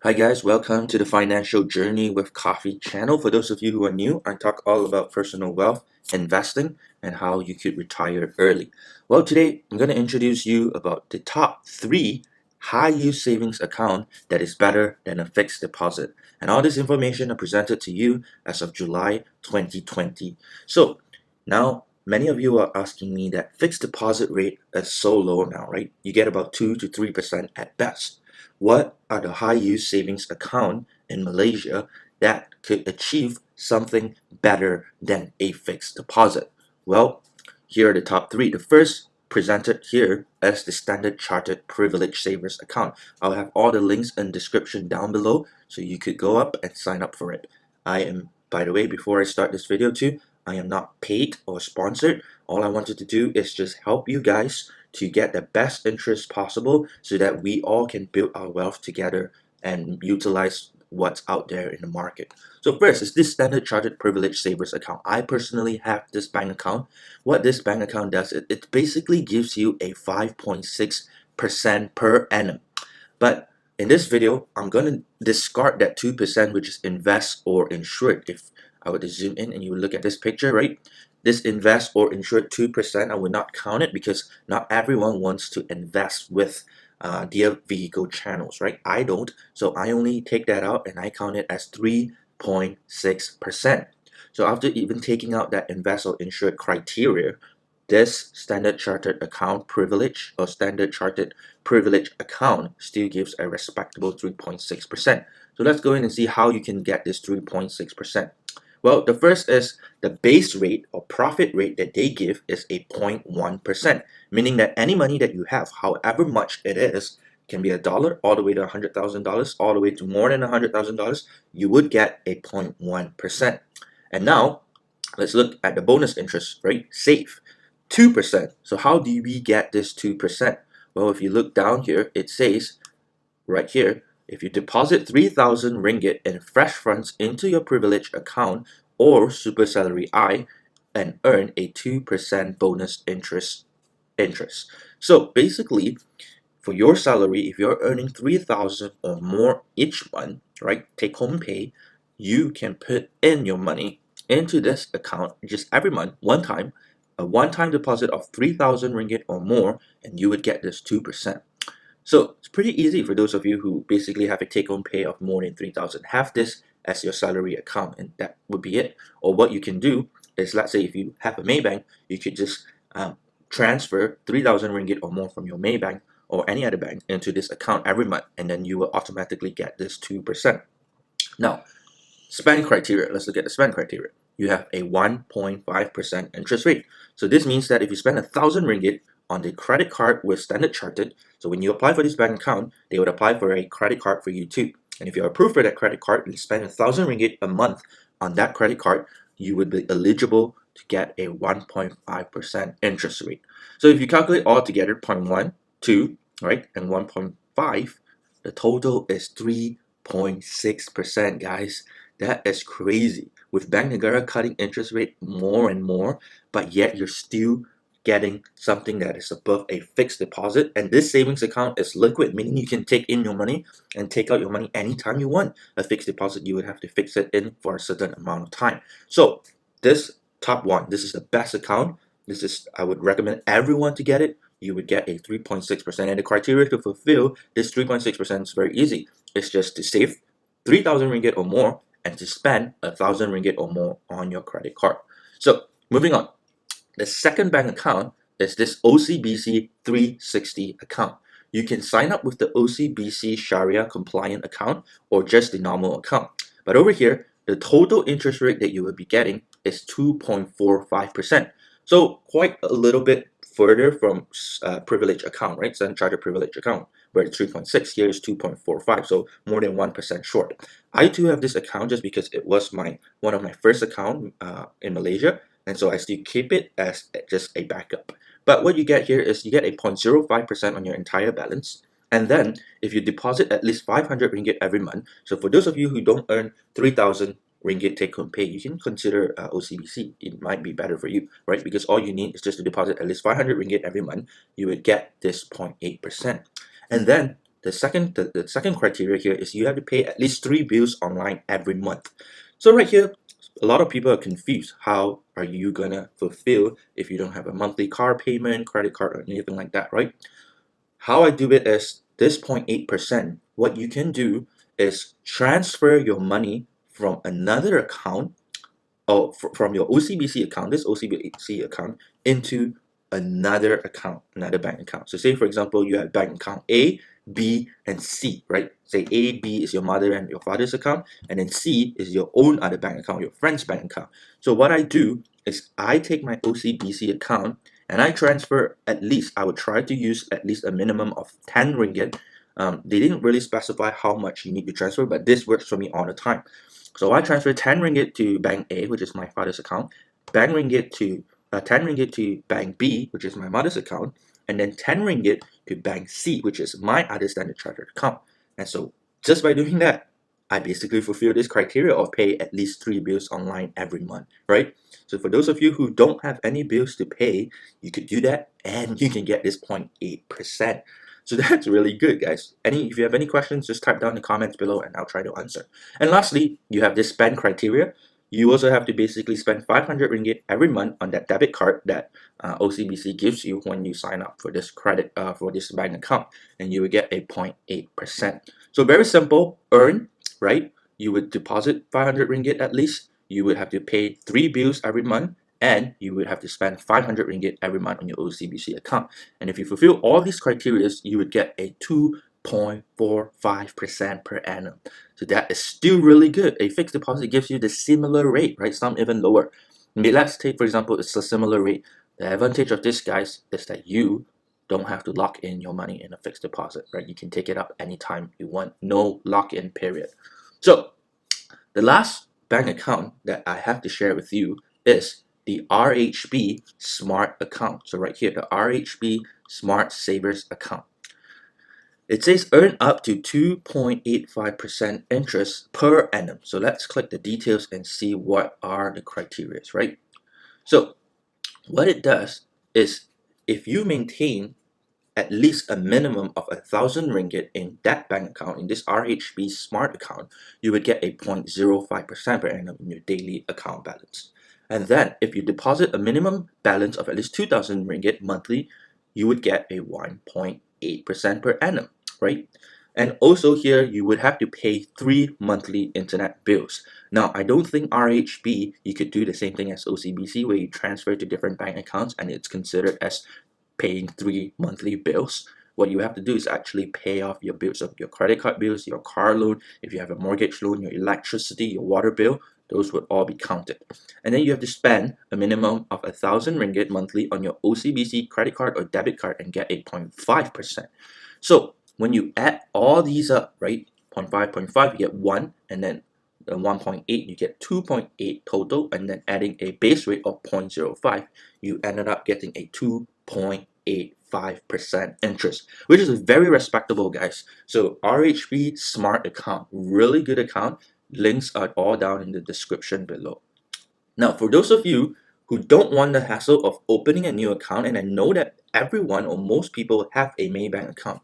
Hi guys, welcome to the Financial Journey with Coffee channel. For those of you who are new, I talk all about personal wealth, investing, and how you could retire early. Well, today I'm going to introduce you about the top 3 high-yield savings account that is better than a fixed deposit. And all this information are presented to you as of July 2020. So now many of you are asking me that fixed deposit rate is so low now, right? You get about 2 to 3% at best. What are the high-yield savings account in Malaysia that could achieve something better than a fixed deposit? Well, here are the top 3. The first presented here is the Standard Chartered Privilege Savers account. I'll have all the links in description down below so you could go up and sign up for it. By the way, before I start this video too, I am not paid or sponsored. All I wanted to do is just help you guys to get the best interest possible so that we all can build our wealth together and utilize what's out there in the market. So first is this Standard Chartered Privilege Savers account. I personally have this bank account. What this bank account does, it basically gives you a 5.6% per annum. But in this video, I'm going to discard that 2%, which is invest or insured. If I were to zoom in and you look at this picture, right? This invest or insured 2%, I would not count it because not everyone wants to invest with their vehicle channels, right? I don't. So I only take that out and I count it as 3.6%. So after even taking out that invest or insured criteria, this Standard Chartered account privilege or Standard Chartered privilege account still gives a respectable 3.6%. So let's go in and see how you can get this 3.6%. Well, the first is the base rate or profit rate that they give is a 0.1%, meaning that any money that you have, however much it is, can be $1 all the way to $100,000, all the way to more than $100,000, you would get a 0.1%. And now, let's look at the bonus interest rate, SAFE, 2%. So how do we get this 2%? Well, if you look down here, it says right here, if you deposit 3,000 ringgit in fresh funds into your privilege account or super salary I and earn a 2% bonus interest. So basically, for your salary, if you're earning 3,000 or more each month, right, take home pay, you can put in your money into this account just every month, a one-time deposit of 3,000 ringgit or more, and you would get this 2%. So it's pretty easy for those of you who basically have a take-home pay of more than 3,000. Have this as your salary account, and that would be it. Or what you can do is, let's say if you have a Maybank, you could just transfer 3,000 ringgit or more from your Maybank or any other bank into this account every month, and then you will automatically get this 2%. Now, spend criteria. Let's look at the spend criteria. You have a 1.5% interest rate. So this means that if you spend 1,000 ringgit on the credit card with Standard Chartered, so when you apply for this bank account, they would apply for a credit card for you too. And if you're approved for that credit card, you spend 1,000 ringgit a month on that credit card, you would be eligible to get a 1.5% interest rate. So if you calculate all together, 0.1, 2, right, and 1.5, the total is 3.6%, guys. That is crazy. With Bank Negara cutting interest rate more and more, but yet you're still getting something that is above a fixed deposit. And this savings account is liquid, meaning you can take in your money and take out your money anytime you want. A fixed deposit, you would have to fix it in for a certain amount of time. So this top one, this is the best account. I would recommend everyone to get it. You would get a 3.6%. And the criteria to fulfill this 3.6% is very easy. It's just to save 3,000 ringgit or more and to spend 1,000 ringgit or more on your credit card. So moving on, the second bank account is this OCBC 360 account. You can sign up with the OCBC Sharia compliant account or just the normal account. But over here, the total interest rate that you will be getting is 2.45%. So quite a little bit further from privilege account, right? Standard Chartered privilege account, where it's 3.6, here is 2.45, so more than 1% short. I too have this account just because it was one of my first account in Malaysia, and so I still keep it as just a backup. But what you get here is you get a 0.05% on your entire balance. And then if you deposit at least 500 ringgit every month, so for those of you who don't earn 3,000 ringgit take-home pay, you can consider OCBC. It might be better for you, right? Because all you need is just to deposit at least 500 ringgit every month. You would get this 0.8%. And then the second criteria here is you have to pay at least 3 bills online every month. So right here, a lot of people are confused. How are you gonna fulfill if you don't have a monthly car payment, credit card, or anything like that, right? How I do it is this 0.8%. What you can do is transfer your money from another account or from your OCBC account, this OCBC account, into another account, another bank account. So say for example, you have bank account A, B, and C, right? Say A, B is your mother and your father's account, and then C is your own other bank account, your friend's bank account. So what I do is I take my OCBC account and I transfer at least, I would try to use at least a minimum of 10 ringgit. They didn't really specify how much you need to transfer, but this works for me all the time. So I transfer 10 ringgit to bank A, which is my father's account, 10 ringgit to bank B, which is my mother's account, and then 10 ringgit to bank C, which is my other Standard Chartered account. And so just by doing that, I basically fulfill this criteria of pay at least 3 bills online every month, right? So for those of you who don't have any bills to pay, you could do that and you can get this 0.8%. So that's really good, guys. If you have any questions, just type down in the comments below and I'll try to answer. And lastly, you have this spend criteria. You also have to basically spend 500 ringgit every month on that debit card that OCBC gives you when you sign up for this for this bank account, and you will get a 0.8%. So very simple. Earn, right? You would deposit 500 ringgit at least. You would have to pay 3 bills every month, and you would have to spend 500 ringgit every month on your OCBC account. And if you fulfill all these criteria, you would get a 2.45% per annum. So that is still really good. A fixed deposit gives you the similar rate, right? Some even lower. Okay, let's take, for example, it's a similar rate. The advantage of this, guys, is that you don't have to lock in your money in a fixed deposit, right? You can take it up anytime you want. No lock-in period. So the last bank account that I have to share with you is the RHB Smart Account. So right here, the RHB Smart Savers Account. It says earn up to 2.85% interest per annum. So let's click the details and see what are the criteria, right? So what it does is if you maintain at least a minimum of 1,000 ringgit in that bank account, in this RHB Smart Account, you would get a 0.05% per annum in your daily account balance. And then if you deposit a minimum balance of at least 2,000 ringgit monthly, you would get a 1.8% per annum, right? And also here, you would have to pay 3 monthly internet bills. Now, I don't think RHB, you could do the same thing as OCBC, where you transfer to different bank accounts and it's considered as paying 3 monthly bills. What you have to do is actually pay off your bills, of your credit card bills, your car loan, if you have a mortgage loan, your electricity, your water bill, those would all be counted. And then you have to spend a minimum of 1,000 ringgit monthly on your OCBC credit card or debit card and get a 0.5%. So when you add all these up, right, 0.5, 0.5, you get 1, and then 1.8, you get 2.8 total, and then adding a base rate of 0.05, you ended up getting a 2.85% interest, which is very respectable, guys. So RHB Smart Account, really good account. Links are all down in the description below. Now, for those of you who don't want the hassle of opening a new account, and I know that everyone or most people have a Maybank account,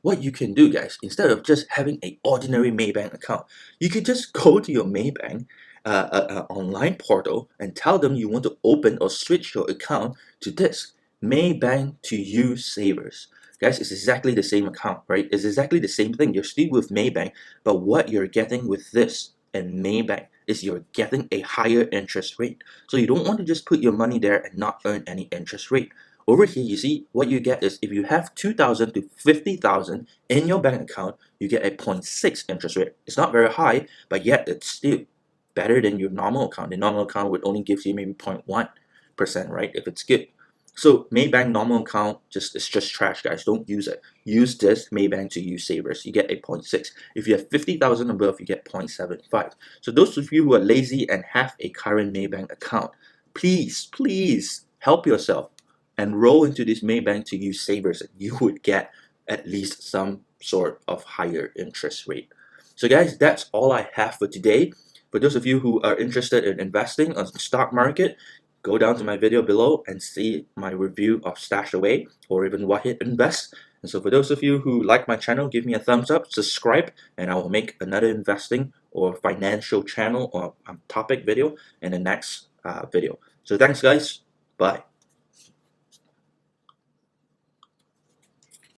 what you can do, guys, instead of just having an ordinary Maybank account, you could just go to your Maybank online portal and tell them you want to open or switch your account to this Maybank to You Savers. Guys, it's exactly the same account, right? It's exactly the same thing. You're still with Maybank, but what you're getting with this and Maybank is you're getting a higher interest rate. So you don't want to just put your money there and not earn any interest rate. Over here, you see what you get is if you have 2,000 to 50,000 in your bank account, you get a 0.6 interest rate. It's not very high, but yet it's still better than your normal account. The normal account would only give you maybe 0.1%, right? If it's good. So Maybank normal account it's just trash, guys. Don't use it. Use this Maybank to You Savers. You get a 0.6. If you have 50,000 above, you get 0.75. So those of you who are lazy and have a current Maybank account, please help yourself and roll into this Maybank to You Savers, and you would get at least some sort of higher interest rate. So guys, that's all I have for today. For those of you who are interested in investing on the stock market, go down to my video below and see my review of Stash Away or even Wahid Invest. And so for those of you who like my channel, give me a thumbs up, subscribe, and I will make another investing or financial channel or topic video in the next video. So thanks guys, bye.